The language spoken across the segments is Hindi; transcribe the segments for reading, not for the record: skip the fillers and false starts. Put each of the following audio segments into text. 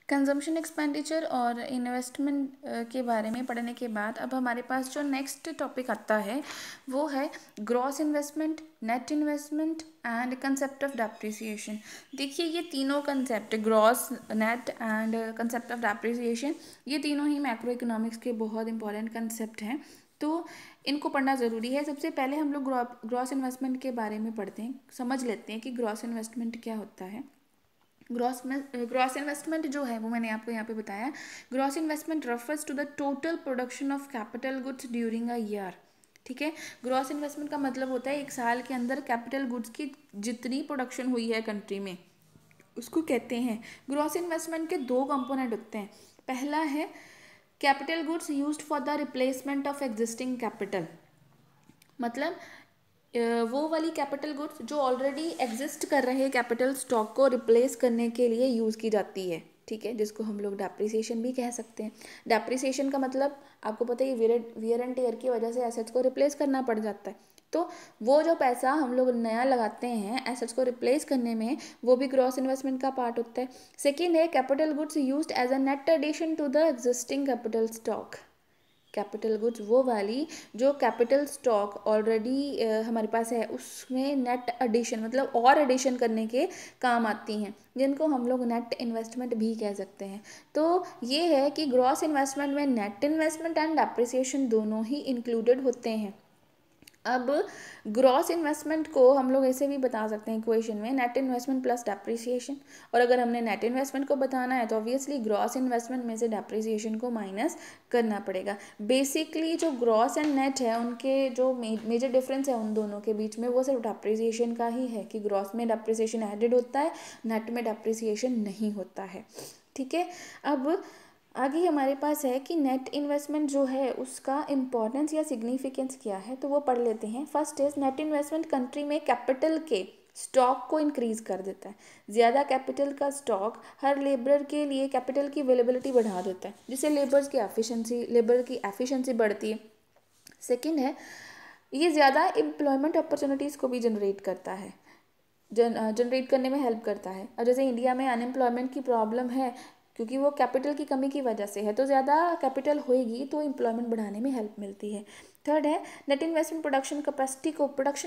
कंजम्पशन एक्सपेंडिचर और इन्वेस्टमेंट के बारे में पढ़ने के बाद अब हमारे पास जो नेक्स्ट टॉपिक आता है वो है gross investment, net investment and concept of depreciation. देखिए ये तीनों concept gross, net and concept of depreciation, ये तीनों ही मैक्रो इकोनॉमिक्स के बहुत इंपॉर्टेंट कंसेप्ट हैं, तो इनको पढ़ना ज़रूरी है। सबसे पहले हम लोग ग्रॉस इन्वेस्टमेंट के बारे में पढ़ते हैं, समझ लेते हैं कि ग्रॉस इन्वेस्टमेंट क्या होता है। ग्रॉस इन्वेस्टमेंट जो है वो मैंने आपको यहाँ पे बताया। Gross investment refers to the total production of capital goods during a year. ठीक है, ग्रॉस इन्वेस्टमेंट का मतलब होता है एक साल के अंदर कैपिटल गुड्स की जितनी प्रोडक्शन हुई है कंट्री में उसको कहते हैं। ग्रॉस इन्वेस्टमेंट के दो कंपोनेंट होते हैं। पहला है capital goods used for the replacement of existing capital, मतलब वो वाली कैपिटल गुड्स जो ऑलरेडी एग्जिस्ट कर रहे कैपिटल स्टॉक को रिप्लेस करने के लिए यूज़ की जाती है। ठीक है, जिसको हम लोग डेप्रिसिएशन भी कह सकते हैं। डेप्रिसिएशन का मतलब आपको पता है वियर एंड टेयर की वजह से एसेट्स को रिप्लेस करना पड़ जाता है, तो वो जो पैसा हम लोग नया लगाते हैं एसेट्स को रिप्लेस करने में, वो भी ग्रॉस इन्वेस्टमेंट का पार्ट होता है। सेकेंड है capital goods used as a net addition to the existing capital stock. Capital goods वो वाली जो कैपिटल स्टॉक ऑलरेडी हमारे पास है उसमें नेट एडिशन मतलब और एडिशन करने के काम आती हैं, जिनको हम लोग नेट इन्वेस्टमेंट भी कह सकते हैं। तो ये है कि ग्रॉस इन्वेस्टमेंट में नेट इन्वेस्टमेंट एंड डेप्रिसिएशन दोनों ही इंक्लूडेड होते हैं। अब ग्रॉस इन्वेस्टमेंट को हम लोग ऐसे भी बता सकते हैं इक्वेशन में, नेट इन्वेस्टमेंट प्लस डेप्रिसिएशन। और अगर हमने नेट इन्वेस्टमेंट को बताना है तो ऑब्वियसली ग्रॉस इन्वेस्टमेंट में से डेप्रिसिएशन को माइनस करना पड़ेगा। बेसिकली जो ग्रॉस एंड नेट है उनके जो मेजर डिफरेंस है उन दोनों के बीच में वो सिर्फ डेप्रिसिएशन का ही है कि ग्रॉस में डेप्रिसिएशन एडेड होता है, नेट में डेप्रिसिएशन नहीं होता है। ठीक है, अब आगे हमारे पास है कि नेट इन्वेस्टमेंट जो है उसका इम्पोर्टेंस या सिग्निफिकेंस क्या है, तो वो पढ़ लेते हैं। First is net investment country में कैपिटल के स्टॉक को इंक्रीज कर देता है। ज़्यादा कैपिटल का स्टॉक हर लेबर के लिए कैपिटल की अवेलेबिलिटी बढ़ा देता है, जिससे लेबर की एफिशिएंसी बढ़ती है। सेकेंड है ये ज़्यादा एम्प्लॉयमेंट अपॉर्चुनिटीज़ को भी जनरेट करता है, जनरेट करने में हेल्प करता है। और जैसे इंडिया में अनएम्प्लॉयमेंट की प्रॉब्लम है क्योंकि वो कैपिटल की कमी की वजह से है, तो ज़्यादा कैपिटल होएगी तो एम्प्लॉयमेंट बढ़ाने में हेल्प मिलती है। थर्ड है नेट इन्वेस्टमेंट प्रोडक्शन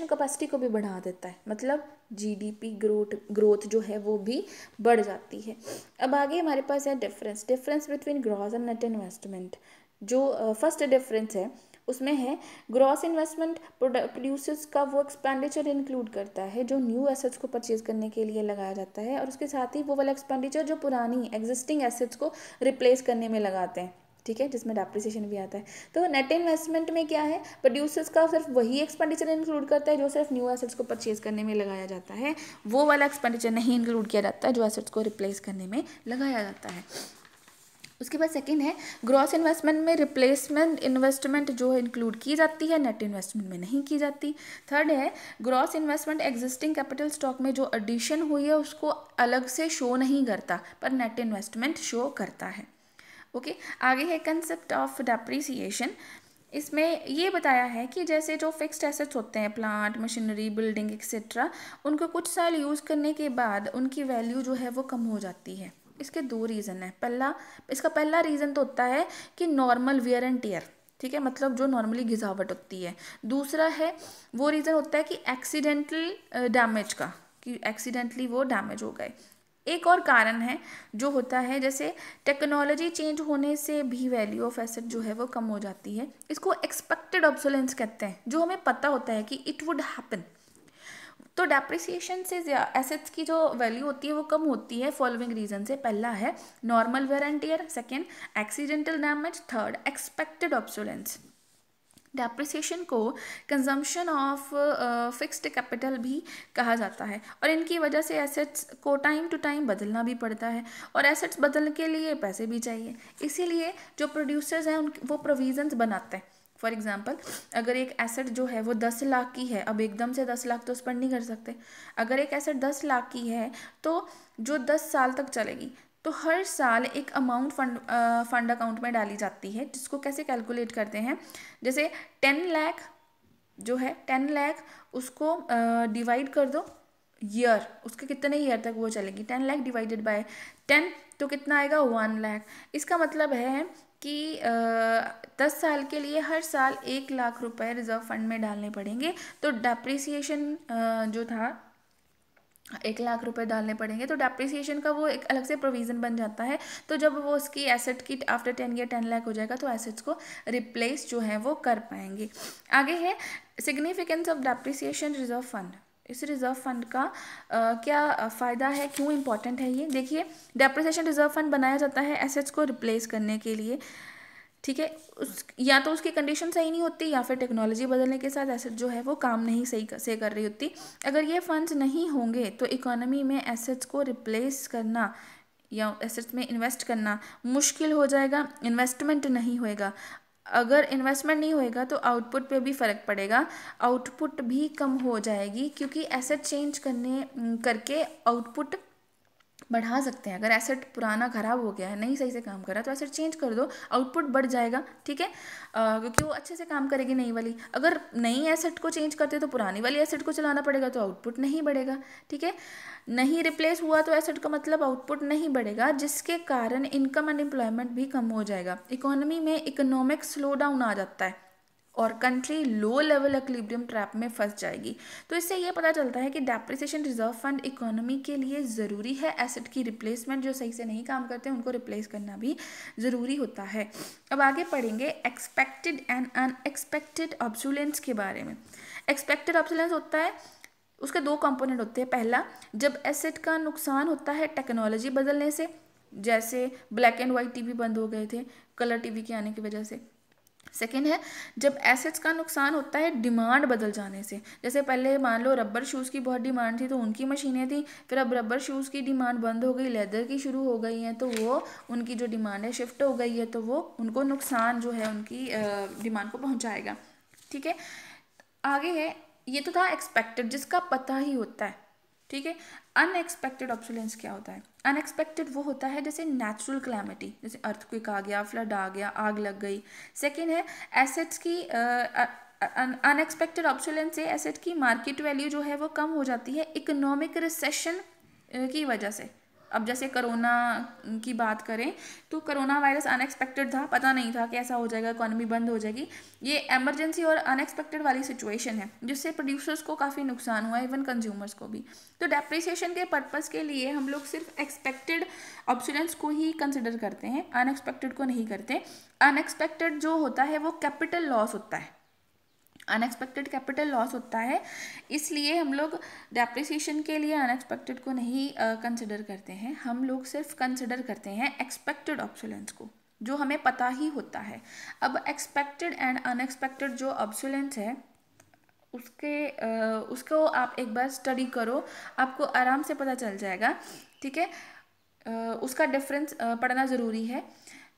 कैपेसिटी को भी बढ़ा देता है, मतलब जीडीपी ग्रोथ जो है वो भी बढ़ जाती है। अब आगे हमारे पास है difference between gross and net investment. जो फर्स्ट डिफरेंस है उसमें है ग्रॉस इन्वेस्टमेंट प्रोड्यूसर्स का वो एक्सपेंडिचर इंक्लूड करता है जो न्यू एसेट्स को परचेज करने के लिए लगाया जाता है, और उसके साथ ही वो वाला एक्सपेंडिचर जो पुरानी एग्जिस्टिंग एसेट्स को रिप्लेस करने में लगाते हैं। ठीक है, जिसमें डेप्रिसिएशन भी आता है। तो नेट इन्वेस्टमेंट में क्या है, प्रोड्यूसर्स का सिर्फ वही एक्सपेंडिचर इंक्लूड करता है जो सिर्फ न्यू एसेट्स को परचेज करने में लगाया जाता है, वो वाला एक्सपेंडिचर नहीं इंक्लूड किया जाता है जो एसेट्स को रिप्लेस करने में लगाया जाता है। उसके बाद सेकेंड है ग्रॉस इन्वेस्टमेंट में रिप्लेसमेंट इन्वेस्टमेंट जो इंक्लूड की जाती है, नेट इन्वेस्टमेंट में नहीं की जाती। थर्ड है gross investment existing capital stock में जो एडिशन हुई है उसको अलग से शो नहीं करता, पर नेट इन्वेस्टमेंट शो करता है। ओके, आगे है कंसेप्ट ऑफ डेप्रिसिएशन। इसमें ये बताया है कि जैसे जो फिक्स्ड एसेट्स होते हैं, प्लांट, मशीनरी, बिल्डिंग एक्सेट्रा, उनको कुछ साल यूज़ करने के बाद उनकी वैल्यू जो है वो कम हो जाती है। इसके दो रीज़न है। इसका पहला रीज़न तो होता है कि नॉर्मल वियर एंड टियर, ठीक है, मतलब जो नॉर्मली घिसावट होती है। दूसरा है वो रीज़न होता है कि एक्सीडेंटल डैमेज का, कि एक्सीडेंटली वो डैमेज हो गए। एक और कारण है जो होता है जैसे टेक्नोलॉजी चेंज होने से भी वैल्यू ऑफ एसेट जो है वो कम हो जाती है। इसको एक्सपेक्टेड ऑब्सोलेंस कहते हैं, जो हमें पता होता है कि इट वुड हैपन। तो डेप्रिसिएशन से एसेट्स की जो वैल्यू होती है वो कम होती है फॉलोइंग रीजन से। पहला है normal wear and tear, second accidental damage, third expected obsolescence. Depreciation को कंजम्पशन ऑफ फिक्स्ड कैपिटल भी कहा जाता है, और इनकी वजह से एसेट्स को टाइम टू टाइम बदलना भी पड़ता है, और एसेट्स बदलने के लिए पैसे भी चाहिए। इसीलिए जो प्रोड्यूसर्स हैं वो प्रोविजंस बनाते हैं। फॉर एग्जांपल अगर एक एसेट जो है वो 10 लाख की है, अब एकदम से 10 लाख तो स्पेंड नहीं कर सकते। अगर एक एसेट 10 लाख की है तो जो 10 साल तक चलेगी, तो हर साल एक अमाउंट फंड अकाउंट में डाली जाती है, जिसको कैसे कैलकुलेट करते हैं, जैसे 10 लाख जो है 10 लाख उसको डिवाइड कर दो ईयर, उसके कितने ईयर तक वो चलेगी, 10 लाख डिवाइडेड बाय 10 तो कितना आएगा 1 लाख। इसका मतलब है कि 10 साल के लिए हर साल 1 लाख रुपए रिजर्व फंड में डालने पड़ेंगे। तो डेप्रिसिएशन जो था 1 लाख रुपए डालने पड़ेंगे, तो डेप्रिसिएशन का वो एक अलग से प्रोविज़न बन जाता है। तो जब वो उसकी एसेट की आफ्टर 10 ईयर 10 लाख हो जाएगा तो एसेट्स को रिप्लेस जो है वो कर पाएंगे। आगे है significance of depreciation reserve fund. इस रिजर्व फंड का क्या फ़ायदा है, क्यों इंपॉर्टेंट है ये देखिए। डेप्रिसिएशन रिजर्व फंड बनाया जाता है एसेट्स को रिप्लेस करने के लिए, ठीक है। या तो उसकी कंडीशन सही नहीं होती या फिर टेक्नोलॉजी बदलने के साथ एसेट जो है वो काम नहीं सही से कर रही होती। अगर ये फंड्स नहीं होंगे तो इकोनॉमी में एसेट्स को रिप्लेस करना या एसेट्स में इन्वेस्ट करना मुश्किल हो जाएगा, इन्वेस्टमेंट नहीं होएगा। अगर इन्वेस्टमेंट नहीं होएगा तो आउटपुट पे भी फ़र्क पड़ेगा, आउटपुट भी कम हो जाएगी, क्योंकि एसेट चेंज करके आउटपुट बढ़ा सकते हैं। अगर एसेट पुराना ख़राब हो गया है, नहीं सही से काम कर रहा है, तो एसेट चेंज कर दो, आउटपुट बढ़ जाएगा, ठीक है। क्योंकि वो अच्छे से काम करेगी नई वाली। अगर नई एसेट को चेंज करते तो पुरानी वाली एसेट को चलाना पड़ेगा, तो आउटपुट नहीं बढ़ेगा, ठीक है। नहीं रिप्लेस हुआ तो एसेट का मतलब आउटपुट नहीं बढ़ेगा, जिसके कारण इनकम एंड एम्प्लॉयमेंट भी कम हो जाएगा। इकोनॉमी में इकोनॉमिक स्लो डाउन आ जाता है और country low level equilibrium trap में फंस जाएगी। तो इससे ये पता चलता है कि डेप्रिसिएशन रिजर्व फंड इकोनॉमी के लिए ज़रूरी है। एसेट की रिप्लेसमेंट, जो सही से नहीं काम करते उनको रिप्लेस करना भी ज़रूरी होता है। अब आगे पढ़ेंगे एक्सपेक्टेड एंड अनएक्सपेक्टेड ऑब्सोलेंस के बारे में। एक्सपेक्टेड ऑब्सोलेंस होता है, उसके दो कंपोनेंट होते हैं। पहला, जब एसेट का नुकसान होता है टेक्नोलॉजी बदलने से, जैसे ब्लैक एंड वाइट टीवी बंद हो गए थे कलर टीवी के आने की वजह से। सेकेंड है जब एसेट्स का नुकसान होता है डिमांड बदल जाने से। जैसे पहले मान लो रबर शूज़ की बहुत डिमांड थी तो उनकी मशीनें थी, फिर अब रबर शूज़ की डिमांड बंद हो गई, लेदर की शुरू हो गई है, तो वो उनकी जो डिमांड है शिफ्ट हो गई है, तो वो उनको नुकसान जो है उनकी डिमांड को पहुंचाएगा, ठीक है। आगे है, ये तो था एक्सपेक्टेड जिसका पता ही होता है, ठीक है। अनएक्सपेक्टेड ऑब्सोलेंस क्या होता है? अनएक्सपेक्टेड वो होता है जैसे नेचुरल क्लैमिटी, जैसे अर्थक्वेक आ गया, फ्लड आ गया, आग लग गई। सेकेंड है एसेट्स की अनएक्सपेक्टेड ऑब्सोलेंस से एसेट की मार्केट वैल्यू जो है वो कम हो जाती है इकोनॉमिक रिसेशन की वजह से। अब जैसे कोरोना की बात करें तो कोरोना वायरस अनएक्सपेक्टेड था, पता नहीं था कैसा हो जाएगा, इकोनॉमी बंद हो जाएगी। ये इमरजेंसी और अनएक्सपेक्टेड वाली सिचुएशन है जिससे प्रोड्यूसर्स को काफ़ी नुकसान हुआ, इवन कंज्यूमर्स को भी। तो डेप्रिसिएशन के पर्पस के लिए हम लोग सिर्फ एक्सपेक्टेड ऑब्सोलेंस को ही कंसिडर करते हैं, अनएक्सपेक्टेड को नहीं करते। अनएक्सपेक्टेड जो होता है वो कैपिटल लॉस होता है, अनएक्सपेक्टेड कैपिटल लॉस होता है, इसलिए हम लोग डेप्रिसिएशन के लिए अनएक्सपेक्टेड को नहीं कंसिडर करते हैं। हम लोग सिर्फ कंसिडर करते हैं एक्सपेक्टेड ऑब्सोलेंस को, जो हमें पता ही होता है। अब एक्सपेक्टेड एंड अनएक्सपेक्टेड जो ऑब्सोलेंस है उसको आप एक बार स्टडी करो, आपको आराम से पता चल जाएगा, ठीक है। उसका डिफरेंस पढ़ना ज़रूरी है।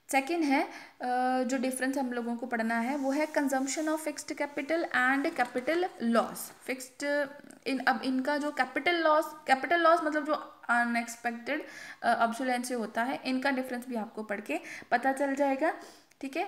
सेकेंड है जो डिफरेंस हम लोगों को पढ़ना है वो है consumption of fixed capital and capital loss. Fixed अब इनका जो कैपिटल लॉस मतलब जो अनएक्सपेक्टेड ऑब्सोलेंस से होता है, इनका डिफरेंस भी आपको पढ़ के पता चल जाएगा, ठीक है।